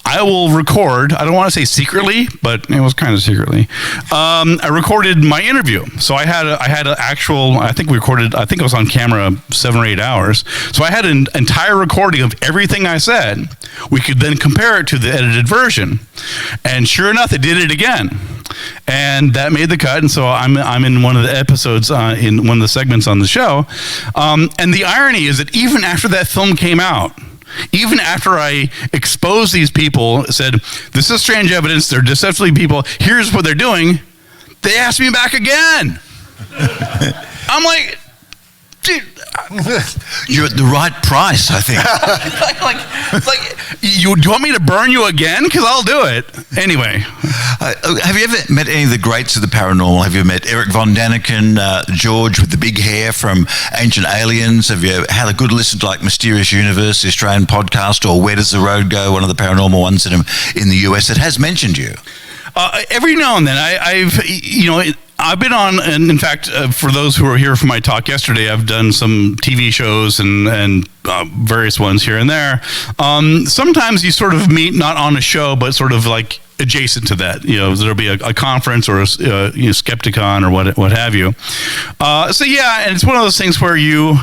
I will record, I don't want to say secretly, but it was kind of secretly. I recorded my interview. So I had an actual, I think it was on camera 7 or 8 hours. So I had an entire recording of everything I said. We could then compare it to the edited version. And sure enough, it did it again. And that made the cut. And so I'm in one of the episodes, in one of the segments on the show. And the irony is that even after that film came out, even after I exposed these people, said, this is strange evidence, they're deceptively people, here's what they're doing, they asked me back again. I'm like, dude. You're at the right price, I think. Do you want me to burn you again? Because I'll do it. Anyway. Have you ever met any of the greats of the paranormal? Have you met Eric Von Daniken, George with the big hair from Ancient Aliens? Have you had a good listen to Mysterious Universe, the Australian podcast, or Where Does the Road Go, one of the paranormal ones in the US that has mentioned you? Every now and then, I've been on, and in fact, for those who were here for my talk yesterday, I've done some TV shows and various ones here and there. Sometimes you sort of meet not on a show, but sort of adjacent to that. There'll be a conference or a Skepticon or what have you. So yeah, and it's one of those things where you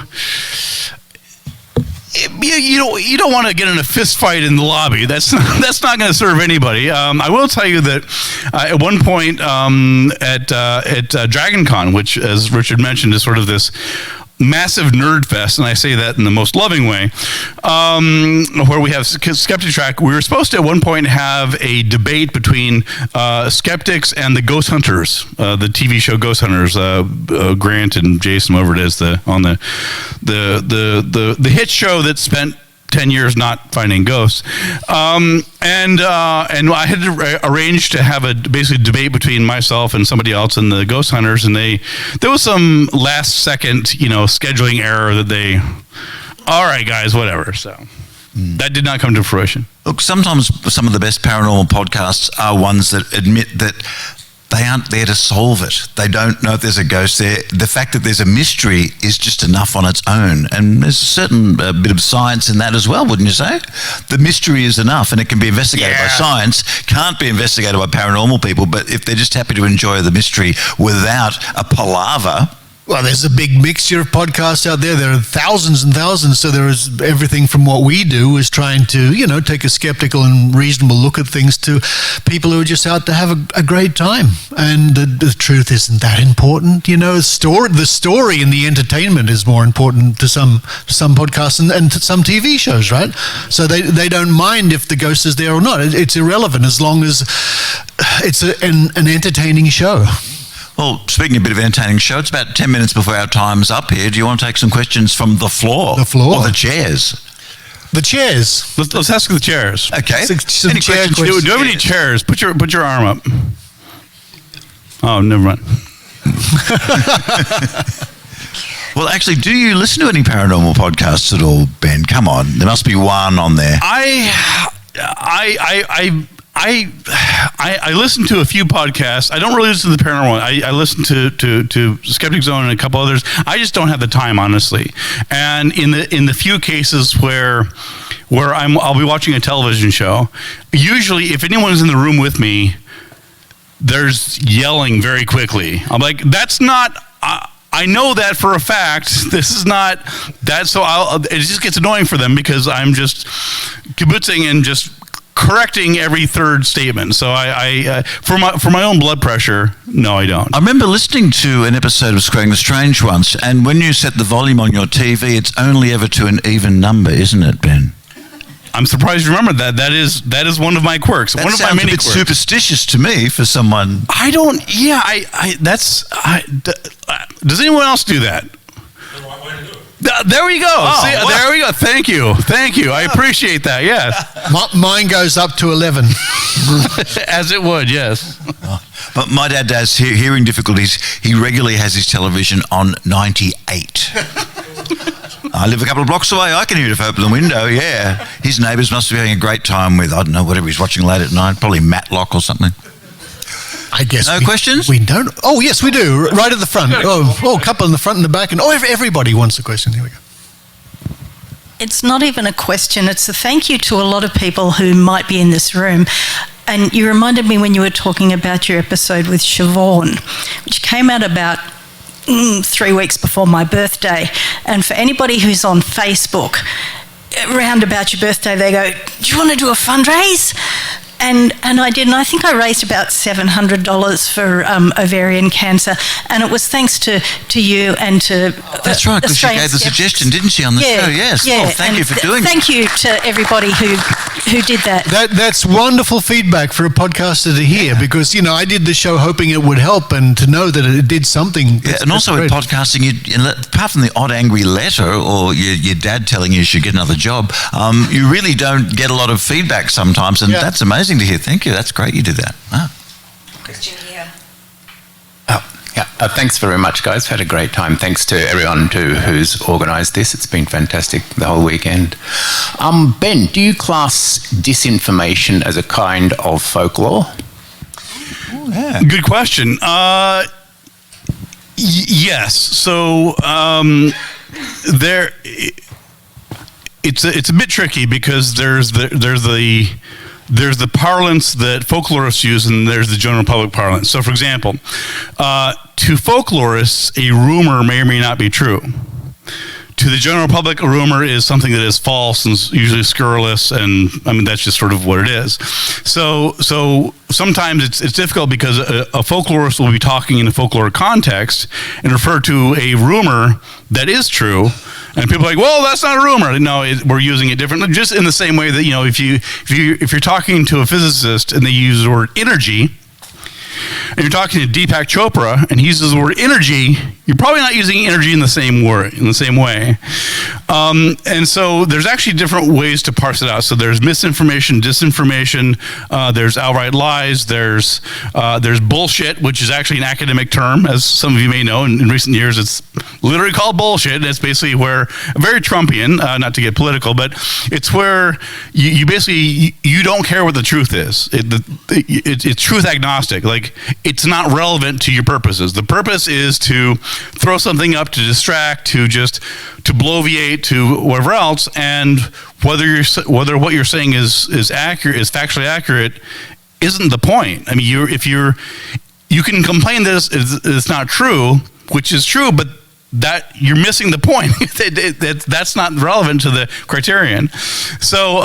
don't want to get in a fist fight in the lobby. That's not going to serve anybody. I will tell you that at one point at DragonCon, which, as Richard mentioned, is sort of this massive nerd fest, and I say that in the most loving way, where we have Skeptic Track. We were supposed to at one point have a debate between skeptics and the Ghost Hunters, the TV show Ghost Hunters, Grant and Jason, whoever it is, on the hit show that spent 10 years not finding ghosts, and I had to arrange to have a basically debate between myself and somebody else and the Ghost Hunters, and there was some last second scheduling error that all right guys, whatever. So that did not come to fruition. Look, sometimes some of the best paranormal podcasts are ones that admit that they aren't there to solve it. They don't know if there's a ghost there. The fact that there's a mystery is just enough on its own. And there's a certain bit of science in that as well, wouldn't you say? The mystery is enough, and it can be investigated by science, can't be investigated by paranormal people, but if they're just happy to enjoy the mystery without a palaver, Well, there's a big mixture of podcasts out there. There are thousands and thousands. So there is everything from what we do is trying to, take a skeptical and reasonable look at things to people who are just out to have a great time. And the truth isn't that important. The story and the entertainment is more important to some podcasts and to some TV shows, right? So they don't mind if the ghost is there or not. It's irrelevant as long as it's an entertaining show. Well, speaking of a bit of entertaining show, it's about 10 minutes before our time's up here. Do you want to take some questions from the floor? The floor? Or the chairs? The chairs. Let's ask the chairs. Okay. Some Any chair questions? questions. Do you have any chairs? Put your arm up. Oh, never mind. Well, actually, do you listen to any paranormal podcasts at all, Ben? Come on. There must be one on there. I listen to a few podcasts. I don't really listen to the paranormal. I listen to Skeptic Zone and a couple others. I just don't have the time, honestly. And in the few cases where I'll be watching a television show, usually if anyone's in the room with me, there's yelling very quickly. I'm like, that's not. I know that for a fact. This is not that. So it just gets annoying for them because I'm just kibitzing and just correcting every third statement. So I for my own blood pressure, no, I don't. I remember listening to an episode of Squaring the Strange once, and when you set the volume on your TV, it's only ever to an even number, isn't it, Ben? I'm surprised you remember that. That is one of my quirks. That one of my sounds many a bit quirks. superstitious to me for someone. I don't. Yeah, does anyone else do that? There we go. Oh, See, well. there we go. Thank you. I appreciate that. Yes, Mine goes up to 11. as it would. Yes. But my dad has hearing difficulties. He regularly has his television on 98. I live a couple of blocks away. I can hear it if I open the window, yeah. His neighbours must be having a great time with, I don't know, whatever he's watching late at night, probably Matlock or something. I guess. No questions? We don't. Oh, yes, we do. Right at the front. Oh, a couple in the front and the back. And everybody wants a question. Here we go. It's not even a question. It's a thank you to a lot of people who might be in this room. And you reminded me when you were talking about your episode with Siobhan, which came out about 3 weeks before my birthday. And for anybody who's on Facebook, around about your birthday, they go, do you want to do a fundraise? And I did, and I think I raised about $700 for ovarian cancer, and it was thanks to you and to That's right, because she gave the suggestion, didn't she, on the show? Yes. Yeah. Oh, thank you for doing that. Thank you to everybody who did that. That's wonderful feedback for a podcaster to hear because, I did the show hoping it would help and to know that it did something. Yeah, and also with podcasting, apart from the odd angry letter or your dad telling you should get another job, you really don't get a lot of feedback sometimes, and that's amazing to hear. Thank you. That's great you did that. Question here. Thanks very much, guys. We've had a great time. Thanks to everyone who's organised this. It's been fantastic the whole weekend. Ben, do you class disinformation as a kind of folklore? Oh, yeah. Good question. Yes. So it's a bit tricky because there's the parlance that folklorists use and there's the general public parlance. So, for example, to folklorists, a rumor may or may not be true. To the general public, a rumor is something that is false and usually scurrilous, and that's just sort of what it is. So sometimes it's difficult because a folklorist will be talking in a folklore context and refer to a rumor that is true. And people are like, well, that's not a rumor. No, we're using it differently. Just in the same way that, if you're talking to a physicist and they use the word energy, and you're talking to Deepak Chopra and he uses the word energy, you're probably not using energy in the same way. And so there's actually different ways to parse it out. So there's misinformation, disinformation, there's outright lies, there's bullshit, which is actually an academic term, as some of you may know. In recent years, it's literally called bullshit. It's basically where, very Trumpian, not to get political, but it's where you basically, you don't care what the truth is. It's truth agnostic. Like, it's not relevant to your purposes. The purpose is to throw something up to distract, to bloviate, to whatever else, and whether what you're saying is accurate, is factually accurate, isn't the point. I mean, you can complain that it's not true, which is true, but that you're missing the point. That's not relevant to the criterion. So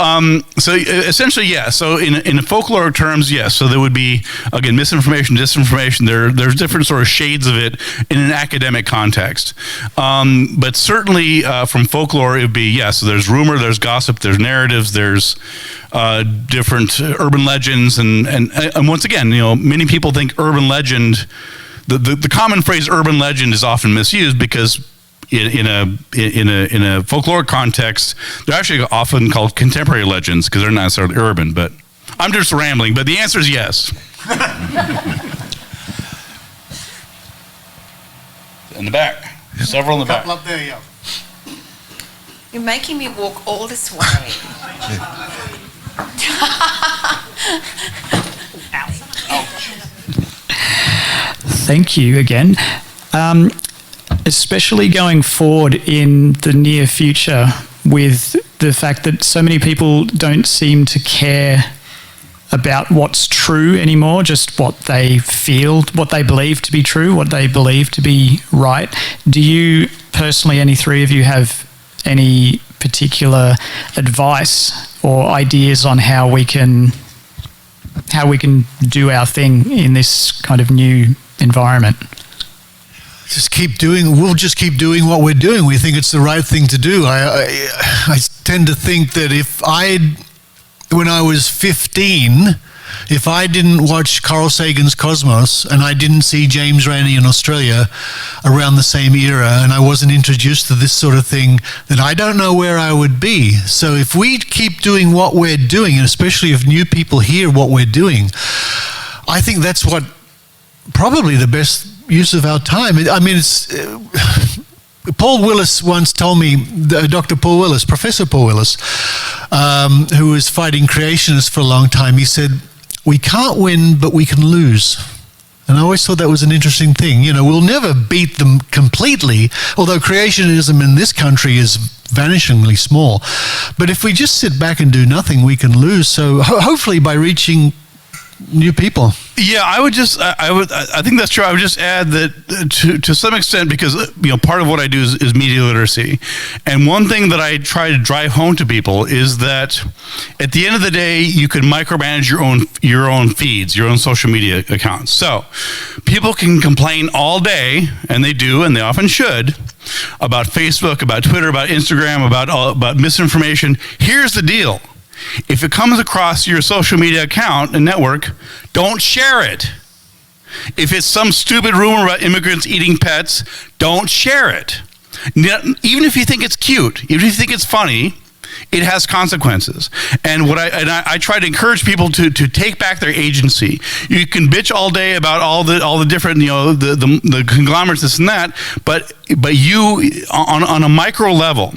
essentially, yeah. So in folklore terms, yes. So there would be, again, misinformation, disinformation. There's different sort of shades of it in an academic context. But certainly from folklore, it would be, yeah. So there's rumor, there's gossip, there's narratives, there's different urban legends, and once again, many people think urban legend. The common phrase "urban legend" is often misused because in a folkloric context, they're actually often called contemporary legends because they're not necessarily urban. But I'm just rambling. But the answer is yes. In the back, several in the back. Up there, yeah. You're making me walk all this way. Thank you again. Especially going forward in the near future with the fact that so many people don't seem to care about what's true anymore, just what they feel, what they believe to be true, what they believe to be right. Do you personally, any three of you, have any particular advice or ideas on how we can do our thing in this kind of new environment? We'll just keep doing what we're doing. We think it's the right thing to do. I tend to think that when I was 15, if I didn't watch Carl Sagan's Cosmos and I didn't see James Randi in Australia around the same era and I wasn't introduced to this sort of thing, then I don't know where I would be. So if we keep doing what we're doing, and especially if new people hear what we're doing, I think that's what probably the best use of our time. I mean, it's Paul Willis once told me, Dr. Paul Willis, Professor Paul Willis, who was fighting creationists for a long time, he said, we can't win, but we can lose. And I always thought that was an interesting thing. We'll never beat them completely, although creationism in this country is vanishingly small. But if we just sit back and do nothing, we can lose. So hopefully by reaching new people. Yeah, I think that's true. I would just add that to some extent, because part of what I do is media literacy, and one thing that I try to drive home to people is that at the end of the day, you can micromanage your own feeds, your own social media accounts. So people can complain all day, and they do, and they often should, about Facebook, about Twitter, about Instagram, about misinformation. Here's the deal. If it comes across your social media account and network, don't share it. If it's some stupid rumor about immigrants eating pets, don't share it. Even if you think it's cute, even if you think it's funny, it has consequences. And I try to encourage people to take back their agency. You can bitch all day about all the different the conglomerates, this and that, but you on a micro level,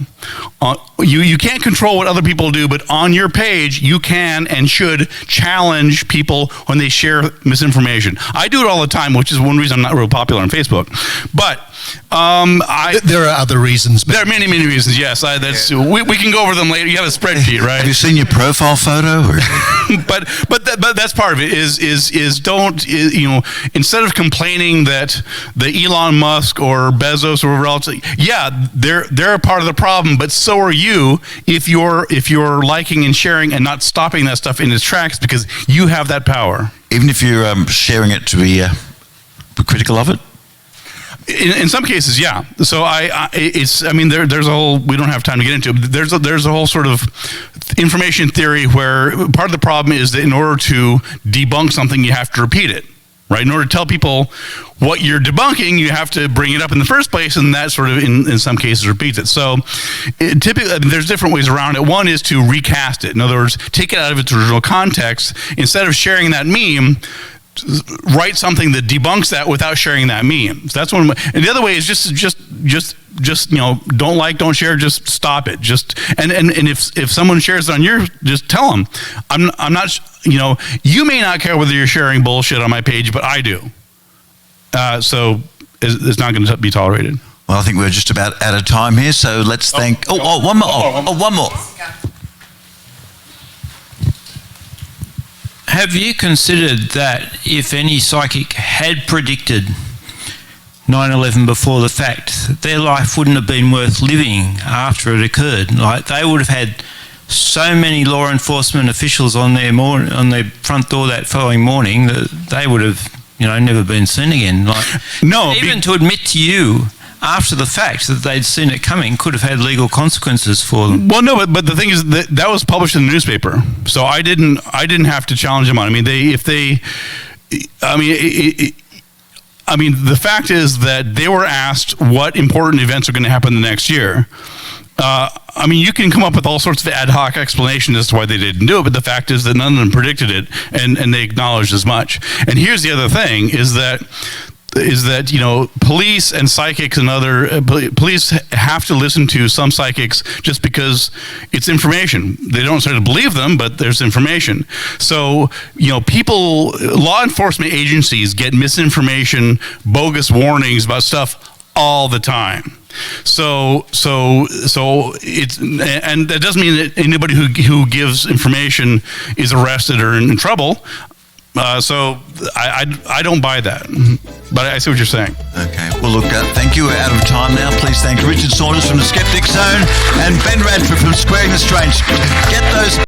you can't control what other people do, but on your page you can and should challenge people when they share misinformation. I do it all the time, which is one reason I'm not real popular on Facebook. But there are other reasons. There are many reasons. Yes, we can go over them later. You have a spreadsheet, right? Have you seen your profile photo? but that's part of it. Is don't instead of complaining that the Elon Musk or Bezos or whoever else, yeah, they're a part of the problem, but so are you if you're liking and sharing and not stopping that stuff in its tracks, because you have that power. Even if you're sharing it to be critical of it. In some cases, yeah. So there's a whole, we don't have time to get into it. There's a whole sort of information theory where part of the problem is that in order to debunk something, you have to repeat it, right? In order to tell people what you're debunking, you have to bring it up in the first place, and that sort of, in some cases, repeats it. So typically, there's different ways around it. One is to recast it. In other words, take it out of its original context. Instead of sharing that meme, write something that debunks that without sharing that meme. So that's one way. And the other way is just don't like, don't share, just stop it. And if someone shares it on your, just tell them, I'm not, you may not care whether you're sharing bullshit on my page, but I do. So it's not going to be tolerated. Well, I think we're just about out of time here, so let's thank. One more. Have you considered that if any psychic had predicted 9/11 before the fact, their life wouldn't have been worth living after it occurred. Like, they would have had so many law enforcement officials on their front door that following morning that they would have, never been seen again. Like, even to admit to you after the fact that they'd seen it coming could have had legal consequences for them. Well, no, but the thing is that was published in the newspaper, so I didn't have to challenge them on it. The fact is that they were asked what important events are going to happen the next year. You can come up with all sorts of ad hoc explanations as to why they didn't do it, but the fact is that none of them predicted it, and they acknowledged as much. And here's the other thing: is that police and psychics and other police have to listen to some psychics just because it's information. They don't sort of believe them, but there's information. So law enforcement agencies get misinformation, bogus warnings about stuff all the time. So it's, and that doesn't mean that anybody who gives information is arrested or in trouble. So I don't buy that, but I see what you're saying. Okay. Well, look, thank you. We're out of time now. Please thank Richard Saunders from the Skeptic Zone and Ben Radford from Squaring the Strange. Get those